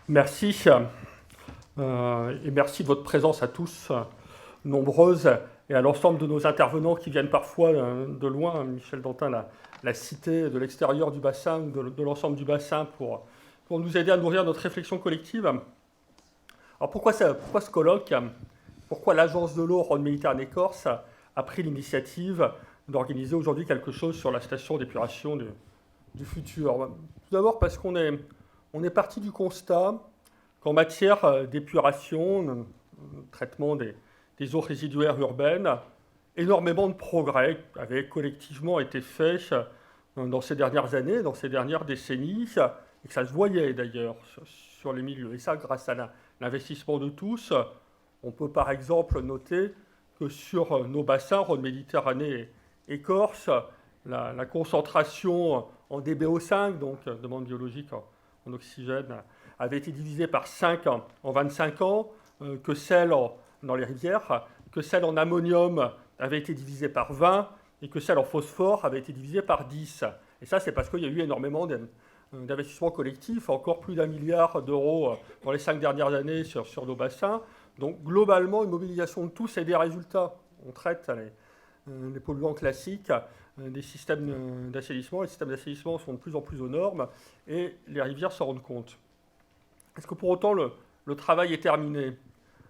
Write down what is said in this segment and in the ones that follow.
Merci. Et merci de votre présence à tous, nombreuses, et à l'ensemble de nos intervenants qui viennent parfois de loin. Michel Dantin l'a cité, de l'extérieur du bassin, de l'ensemble du bassin, pour nous aider à nourrir notre réflexion collective. Alors pourquoi ce colloque? Pourquoi l'Agence de l'eau Rhône-Méditerranée-Corse a pris l'initiative d'organiser aujourd'hui quelque chose sur la station d'épuration du futur? Tout d'abord parce on est parti du constat qu'en matière d'épuration, traitement des eaux résiduaires urbaines, énormément de progrès avaient collectivement été faits dans ces dernières années, dans ces dernières décennies, et que ça se voyait d'ailleurs sur les milieux. Et ça, grâce à l'investissement de tous, on peut par exemple noter que sur nos bassins, Rhône-Méditerranée et Corse, la concentration en DBO5, donc demande biologique en oxygène, avait été divisée par 5 en 25 ans, que celle dans les rivières, que celle en ammonium avait été divisée par 20 et que celle en phosphore avait été divisée par 10. Et ça, c'est parce qu'il y a eu énormément d'investissements collectifs, encore plus d'1 milliard d'euros dans les 5 dernières années sur nos bassins. Donc globalement, une mobilisation de tous et des résultats. On traite les polluants classiques des systèmes d'assainissement. Les systèmes d'assainissement sont de plus en plus aux normes et les rivières s'en rendent compte. Est-ce que pour autant le travail est terminé?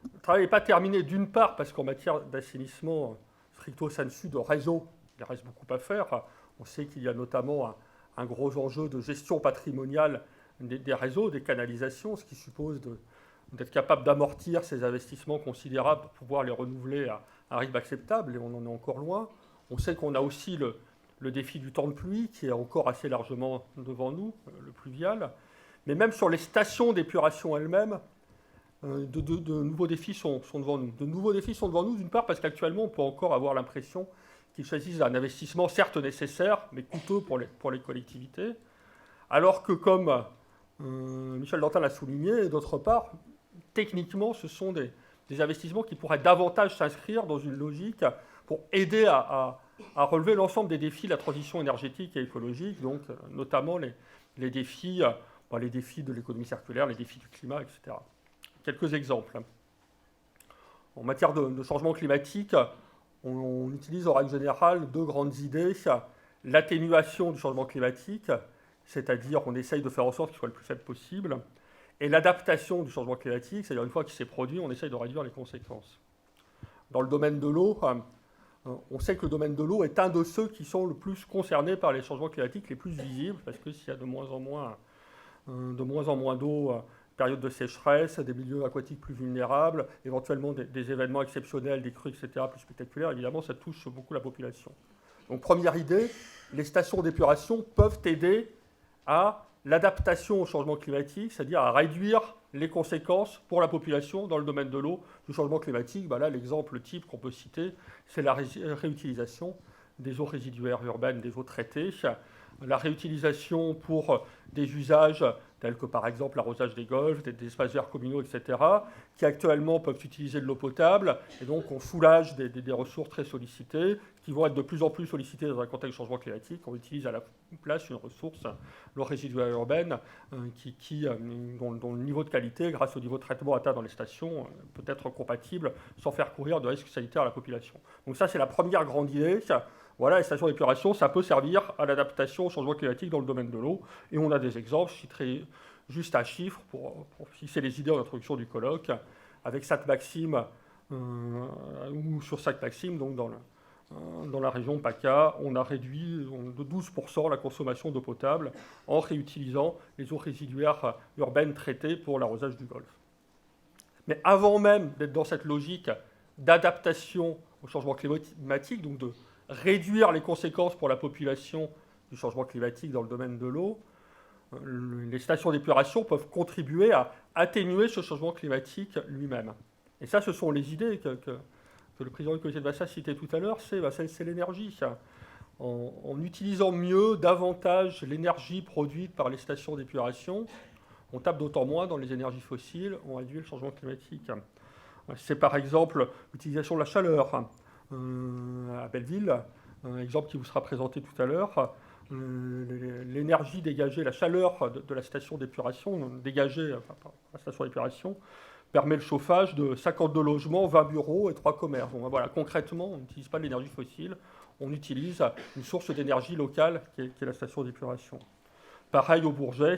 Le travail n'est pas terminé d'une part parce qu'en matière d'assainissement stricto sensu de réseau, il reste beaucoup à faire. On sait qu'il y a notamment un gros enjeu de gestion patrimoniale des réseaux, des canalisations, ce qui suppose d'être capable d'amortir ces investissements considérables pour pouvoir les renouveler à un rythme acceptable, et on en est encore loin. On sait qu'on a aussi le défi du temps de pluie, qui est encore assez largement devant nous, le pluvial. Mais même sur les stations d'épuration elles-mêmes, de nouveaux défis sont devant nous. De nouveaux défis sont devant nous, d'une part, parce qu'actuellement, on peut encore avoir l'impression qu'il s'agisse d'un investissement certes nécessaire, mais coûteux pour les collectivités, alors que, comme Michel Dantin l'a souligné, d'autre part, techniquement, ce sont des investissements qui pourraient davantage s'inscrire dans une logique pour aider à relever l'ensemble des défis de la transition énergétique et écologique, donc notamment les défis de l'économie circulaire, les défis du climat, etc. Quelques exemples. En matière de changement climatique, on utilise en règle générale deux grandes idées. L'atténuation du changement climatique, c'est-à-dire on essaye de faire en sorte qu'il soit le plus faible possible, et l'adaptation du changement climatique, c'est-à-dire une fois qu'il s'est produit, on essaye de réduire les conséquences. Dans le domaine de l'eau, on sait que le domaine de l'eau est un de ceux qui sont le plus concernés par les changements climatiques les plus visibles, parce que s'il y a de moins en moins d'eau, période de sécheresse, des milieux aquatiques plus vulnérables, éventuellement des événements exceptionnels, des crues, etc., plus spectaculaires, évidemment, ça touche beaucoup la population. Donc, première idée, les stations d'épuration peuvent aider à l'adaptation au changement climatique, c'est-à-dire à réduire les conséquences pour la population dans le domaine de l'eau du changement climatique. Là, l'exemple type qu'on peut citer, c'est la réutilisation des eaux résiduaires urbaines, des eaux traitées, la réutilisation pour des usages tels que par exemple l'arrosage des golfs, des espaces verts communaux, etc., qui actuellement peuvent utiliser de l'eau potable, et donc on soulage des ressources très sollicitées, qui vont être de plus en plus sollicitées dans un contexte de changement climatique. On utilise à la place une ressource, l'eau résiduaire urbaine, dont le niveau de qualité, grâce au niveau de traitement atteint dans les stations, peut être compatible sans faire courir de risques sanitaires à la population. Donc ça, c'est la première grande idée. Voilà, les stations d'épuration, ça peut servir à l'adaptation au changement climatique dans le domaine de l'eau. Et on a des exemples, je citerai juste un chiffre pour fixer les idées en introduction du colloque, avec Sainte-Maxime, ou sur Sainte-Maxime, donc dans la région PACA, on a réduit de 12% la consommation d'eau potable en réutilisant les eaux résiduaires urbaines traitées pour l'arrosage du golfe. Mais avant même d'être dans cette logique d'adaptation au changement climatique, donc de réduire les conséquences pour la population du changement climatique dans le domaine de l'eau, les stations d'épuration peuvent contribuer à atténuer ce changement climatique lui-même. Et ça, ce sont les idées que le président du comité de bassin citait tout à l'heure, c'est l'énergie. En utilisant mieux, davantage l'énergie produite par les stations d'épuration, on tape d'autant moins dans les énergies fossiles, on réduit le changement climatique. C'est par exemple l'utilisation de la chaleur. À Belleville, un exemple qui vous sera présenté tout à l'heure, l'énergie dégagée, la chaleur de la station d'épuration, dégagée par la station d'épuration, permet le chauffage de 52 logements, 20 bureaux et 3 commerces. Donc voilà, concrètement, on n'utilise pas de l'énergie fossile, on utilise une source d'énergie locale qui est la station d'épuration. Pareil au Bourget,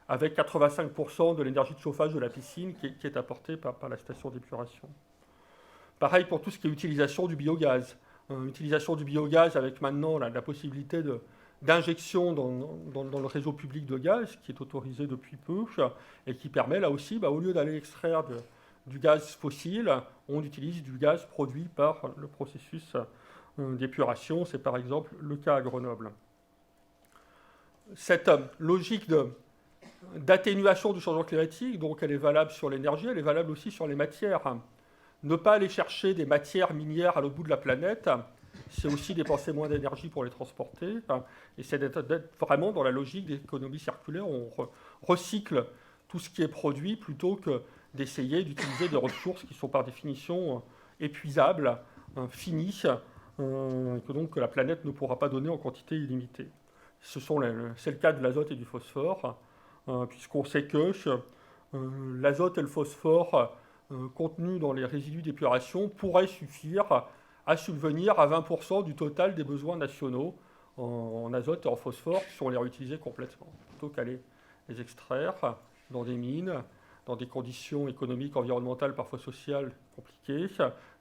avec 85% de l'énergie de chauffage de la piscine qui est apportée par la station d'épuration. Pareil pour tout ce qui est utilisation du biogaz. Utilisation du biogaz avec maintenant la possibilité d'injection dans le réseau public de gaz, qui est autorisé depuis peu, et qui permet là aussi, au lieu d'aller extraire du gaz fossile, on utilise du gaz produit par le processus d'épuration. C'est par exemple le cas à Grenoble. Cette logique d'atténuation du changement climatique, donc elle est valable sur l'énergie, elle est valable aussi sur les matières. Ne pas aller chercher des matières minières à l'autre bout de la planète, c'est aussi dépenser moins d'énergie pour les transporter, et c'est d'être vraiment dans la logique d'économie circulaire, où on recycle tout ce qui est produit plutôt que d'essayer d'utiliser des ressources qui sont par définition épuisables, finies, que la planète ne pourra pas donner en quantité illimitée. C'est le cas de l'azote et du phosphore, puisqu'on sait que l'azote et le phosphore contenus dans les résidus d'épuration pourraient suffire à subvenir à 20% du total des besoins nationaux en azote et en phosphore si on les réutilisait complètement, plutôt qu'à les extraire dans des mines, dans des conditions économiques, environnementales, parfois sociales compliquées,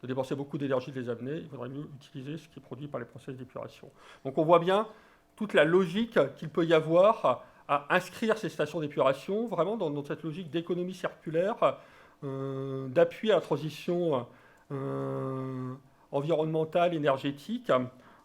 de dépenser beaucoup d'énergie de les amener. Il faudrait mieux utiliser ce qui est produit par les process d'épuration. Donc on voit bien toute la logique qu'il peut y avoir à inscrire ces stations d'épuration vraiment dans cette logique d'économie circulaire, d'appui à la transition environnementale, énergétique,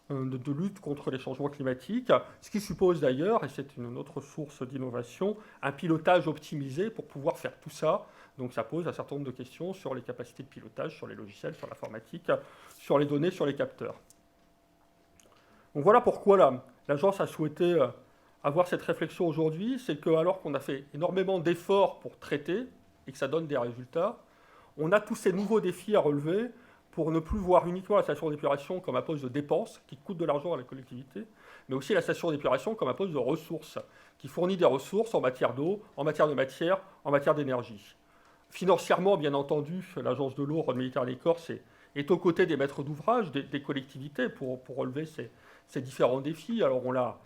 de lutte contre les changements climatiques, ce qui suppose d'ailleurs, et c'est une autre source d'innovation, un pilotage optimisé pour pouvoir faire tout ça. Donc ça pose un certain nombre de questions sur les capacités de pilotage, sur les logiciels, sur l'informatique, sur les données, sur les capteurs. Donc voilà pourquoi l'agence a souhaité avoir cette réflexion aujourd'hui, c'est que alors qu'on a fait énormément d'efforts pour traiter et que ça donne des résultats, on a tous ces nouveaux défis à relever pour ne plus voir uniquement la station d'épuration comme un poste de dépense qui coûte de l'argent à la collectivité, mais aussi la station d'épuration comme un poste de ressources, qui fournit des ressources en matière d'eau, en matière de matière, en matière d'énergie. Financièrement, bien entendu, l'agence de l'eau, Rhône-Méditerranée-Corse, est aux côtés des maîtres d'ouvrage, des collectivités, pour relever ces différents défis. Alors on a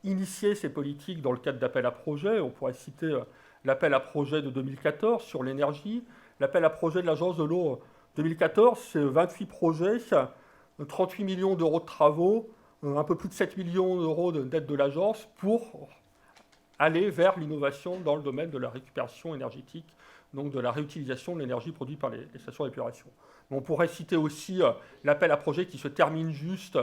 initié ces politiques dans le cadre d'appels à projets. On pourrait citer l'appel à projet de 2014 sur l'énergie. L'appel à projet de l'agence de l'eau 2014, c'est 28 projets, 38 millions d'euros de travaux, un peu plus de 7 millions d'euros d'aide de l'agence pour aller vers l'innovation dans le domaine de la récupération énergétique, donc de la réutilisation de l'énergie produite par les stations d'épuration. On pourrait citer aussi l'appel à projet qui se termine juste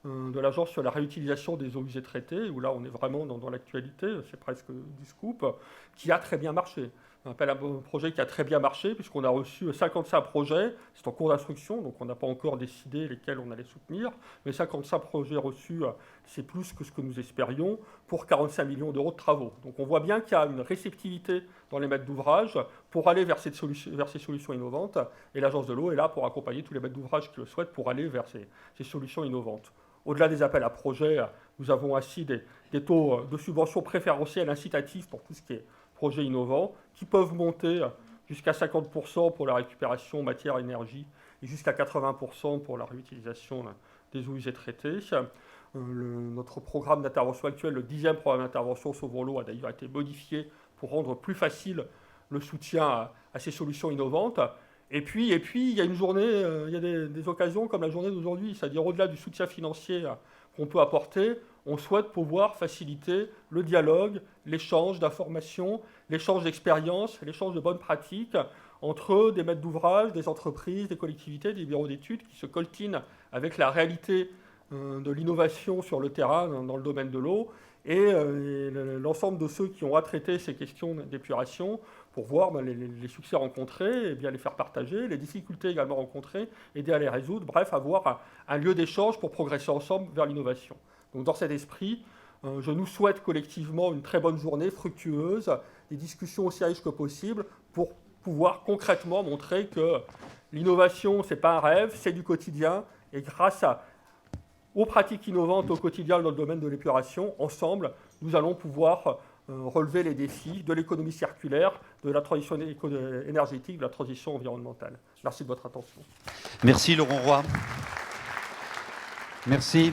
de l'agence sur la réutilisation des eaux usées traitées, où là on est vraiment dans l'actualité, c'est presque du scoop, qui a très bien marché. Un appel à projet qui a très bien marché, puisqu'on a reçu 55 projets, c'est en cours d'instruction, donc on n'a pas encore décidé lesquels on allait soutenir, mais 55 projets reçus, c'est plus que ce que nous espérions, pour 45 millions d'euros de travaux. Donc on voit bien qu'il y a une réceptivité dans les maîtres d'ouvrage pour aller vers ces solutions innovantes, et l'agence de l'eau est là pour accompagner tous les maîtres d'ouvrage qui le souhaitent pour aller vers ces solutions innovantes. Au-delà des appels à projets, nous avons ainsi des taux de subvention préférentiels incitatifs pour tout ce qui est projets innovants, qui peuvent monter jusqu'à 50% pour la récupération matière énergie et jusqu'à 80% pour la réutilisation des eaux usées traitées. Notre programme d'intervention actuel, le 10e programme d'intervention Sauvons l'eau, a d'ailleurs été modifié pour rendre plus facile le soutien à ces solutions innovantes. Et puis, il y a une journée, il y a des occasions comme la journée d'aujourd'hui, c'est-à-dire au-delà du soutien financier qu'on peut apporter, on souhaite pouvoir faciliter le dialogue, l'échange d'informations, l'échange d'expériences, l'échange de bonnes pratiques entre des maîtres d'ouvrage, des entreprises, des collectivités, des bureaux d'études qui se coltinent avec la réalité de l'innovation sur le terrain dans le domaine de l'eau et l'ensemble de ceux qui ont à traiter ces questions d'épuration pour voir les succès rencontrés, et bien les faire partager, les difficultés également rencontrées, aider à les résoudre, bref, avoir un lieu d'échange pour progresser ensemble vers l'innovation. Donc dans cet esprit, je nous souhaite collectivement une très bonne journée, fructueuse, des discussions aussi riches que possible pour pouvoir concrètement montrer que l'innovation, ce n'est pas un rêve, c'est du quotidien, et grâce aux pratiques innovantes au quotidien dans le domaine de l'épuration. Ensemble, nous allons pouvoir relever les défis de l'économie circulaire, de la transition énergétique, de la transition environnementale. Merci de votre attention. Merci Laurent Roy. Merci.